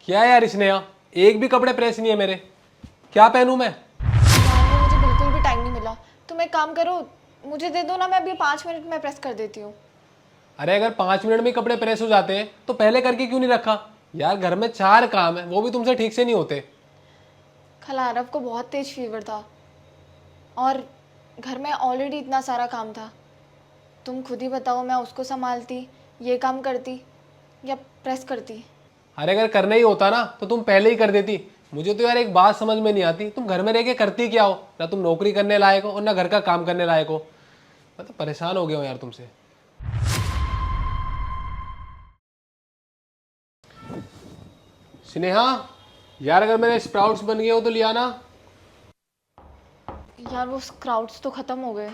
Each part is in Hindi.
क्या यार स्नेहा, एक भी कपड़े प्रेस नहीं है मेरे। क्या पहनूं मैं? यार मुझे बिल्कुल भी टाइम नहीं मिला। तुम एक काम करो, मुझे दे दो ना, मैं अभी 5 मिनट में प्रेस कर देती हूँ। अरे अगर 5 मिनट में कपड़े प्रेस हो जाते हैं तो पहले करके क्यों नहीं रखा? यार घर में 4 काम है, वो भी तुमसे ठीक से नहीं होते। कल आरव को बहुत तेज फीवर था और घर में ऑलरेडी इतना सारा काम था। तुम खुद ही बताओ, मैं उसको संभालती, ये काम करती या प्रेस करती? अरे अगर करना ही होता ना तो तुम पहले ही कर देती। मुझे तो यार एक बात समझ में नहीं आती, तुम घर में रह के करती क्या हो? ना तुम नौकरी करने लायक हो और ना घर का काम करने लायक हो। मैं तो परेशान हो गया हूँ यार तुमसे। स्नेहा, यार अगर मेरे स्प्राउट्स बन गए हो तो लिया ना। यार वो स्प्राउट्स तो ख़त्म हो गए।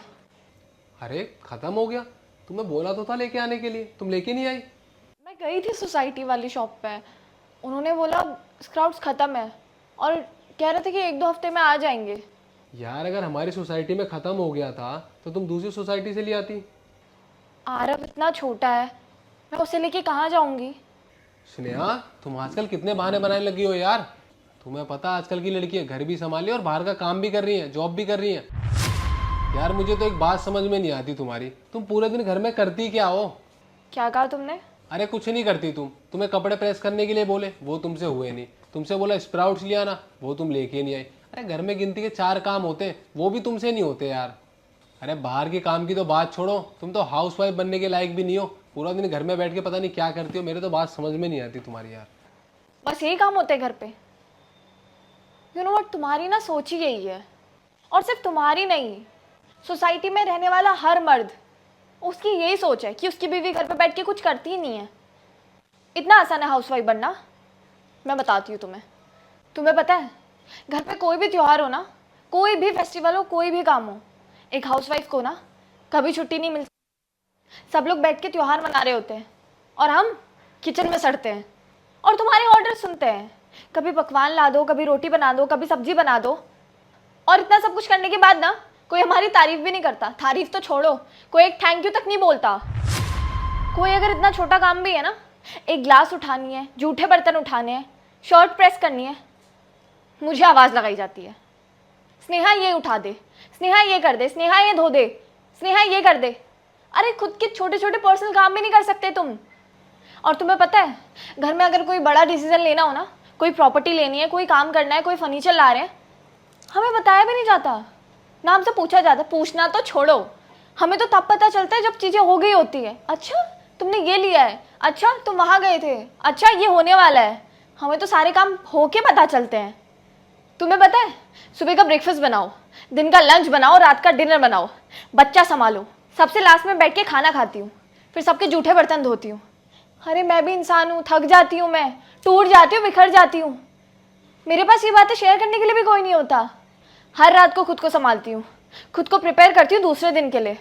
अरे खत्म हो गया? तुम्हें बोला तो था लेके आने के लिए, तुम लेके नहीं आई। मैं गई थी सोसाइटी वाली शॉप पे, उन्होंने बोला स्प्राउट्स ख़त्म है और कह रहे थे कि 1-2 हफ्ते में आ जाएंगे। यार अगर हमारी सोसाइटी में ख़त्म हो गया था तो तुम दूसरी सोसाइटी से ले आती। आरव इतना छोटा है, मैं उसे लेके कहाँ जाऊँगी? स्नेहा, तुम आजकल कितने बहाने बनाने लगी हो यार। तुम्हें पता आजकल की लड़कियां घर भी संभाली और बाहर का काम भी कर रही हैं, जॉब भी कर रही हैं। यार मुझे तो एक बात समझ में नहीं आती तुम्हारी, तुम पूरे दिन घर में करती क्या हो? क्या कहा तुमने? अरे कुछ नहीं करती तुम। तुम्हें कपड़े प्रेस करने के लिए बोले, वो तुमसे हुए नहीं। तुमसे बोला स्प्राउट्स लिया ना, वो तुम लेके नहीं आई। अरे घर में गिनती के 4 काम होते हैं, वो भी तुमसे नहीं होते यार। अरे बाहर के काम की तो बात छोड़ो, तुम तो हाउस वाइफ बनने के लायक भी नहीं हो। पूरा दिन घर में बैठ के पता नहीं क्या करती हो, मेरे तो बात समझ में नहीं आती तुम्हारी यार। बस यही काम होते हैं घर पे? यू नो व्हाट, तुम्हारी ना सोच ही यही है। और सिर्फ तुम्हारी नहीं, सोसाइटी में रहने वाला हर मर्द, उसकी यही सोच है कि उसकी बीवी घर पे बैठ के कुछ करती ही नहीं है। इतना आसान है हाउसवाइफ बनना? मैं बताती हूँ तुम्हें। तुम्हें पता है, घर पे कोई भी त्यौहार हो ना, कोई भी फेस्टिवल हो, कोई भी काम हो, एक हाउसवाइफ को ना कभी छुट्टी नहीं मिलती। सब लोग बैठ के त्यौहार मना रहे होते हैं और हम किचन में सड़ते हैं और तुम्हारे ऑर्डर सुनते हैं। कभी पकवान ला दो, कभी रोटी बना दो, कभी सब्जी बना दो। और इतना सब कुछ करने के बाद ना कोई हमारी तारीफ भी नहीं करता। तारीफ तो छोड़ो, कोई एक थैंक यू तक नहीं बोलता। कोई अगर इतना छोटा काम भी है ना, एक ग्लास उठानी है, जूठे बर्तन उठाने हैं, शर्ट प्रेस करनी है, मुझे आवाज़ लगाई जाती है, स्नेहा ये उठा दे, स्नेहा ये कर दे, स्नेहा ये धो दे, स्नेहा ये कर दे। अरे खुद के छोटे छोटे पर्सनल काम भी नहीं कर सकते तुम? और तुम्हें पता है, घर में अगर कोई बड़ा डिसीजन लेना हो ना, कोई प्रॉपर्टी लेनी है, कोई काम करना है, कोई फर्नीचर ला रहे हैं, हमें बताया भी नहीं जाता, ना हमसे पूछा जाता। पूछना तो छोड़ो, हमें तो तब पता चलता है जब चीज़ें हो गई होती है। अच्छा तुमने ये लिया है, अच्छा तुम वहाँ गए थे, अच्छा ये होने वाला है। हमें तो सारे काम होके पता चलते हैं। तुम्हें पता है, सुबह का ब्रेकफास्ट बनाओ, दिन का लंच बनाओ, रात का डिनर बनाओ, बच्चा संभालो, सबसे लास्ट में बैठ के खाना खाती हूँ, फिर सबके जूठे बर्तन धोती हूँ। अरे मैं भी इंसान हूँ, थक जाती हूँ, मैं टूट जाती हूँ, बिखर जाती हूँ। मेरे पास ये बातें शेयर करने के लिए भी कोई नहीं होता। हर रात को खुद को संभालती हूँ, खुद को प्रिपेयर करती हूँ दूसरे दिन के लिए।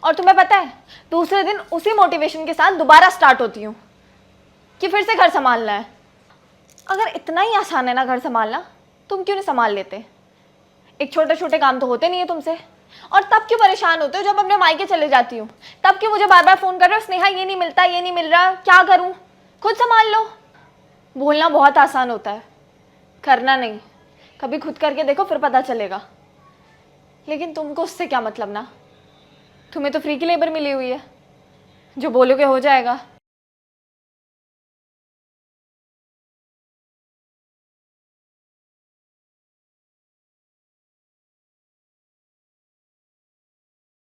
और तुम्हें पता है, दूसरे दिन उसी मोटिवेशन के साथ दोबारा स्टार्ट होती हूँ कि फिर से घर संभालना है। अगर इतना ही आसान है ना घर संभालना, तुम क्यों नहीं संभाल लेते? एक छोटे छोटे काम तो होते नहीं है तुमसे। और तब क्यों परेशान होते हो जब अपने मायके चले जाती हूँ? तब क्यों मुझे बार बार फ़ोन कर रहे हो, स्नेहा ये नहीं मिलता, ये नहीं मिल रहा, क्या करूँ? खुद संभाल लो। बोलना बहुत आसान होता है, करना नहीं। कभी खुद करके देखो, फिर पता चलेगा। लेकिन तुमको उससे क्या मतलब ना? तुम्हें तो फ्री की लेबर मिली हुई है, जो बोलोगे हो जाएगा।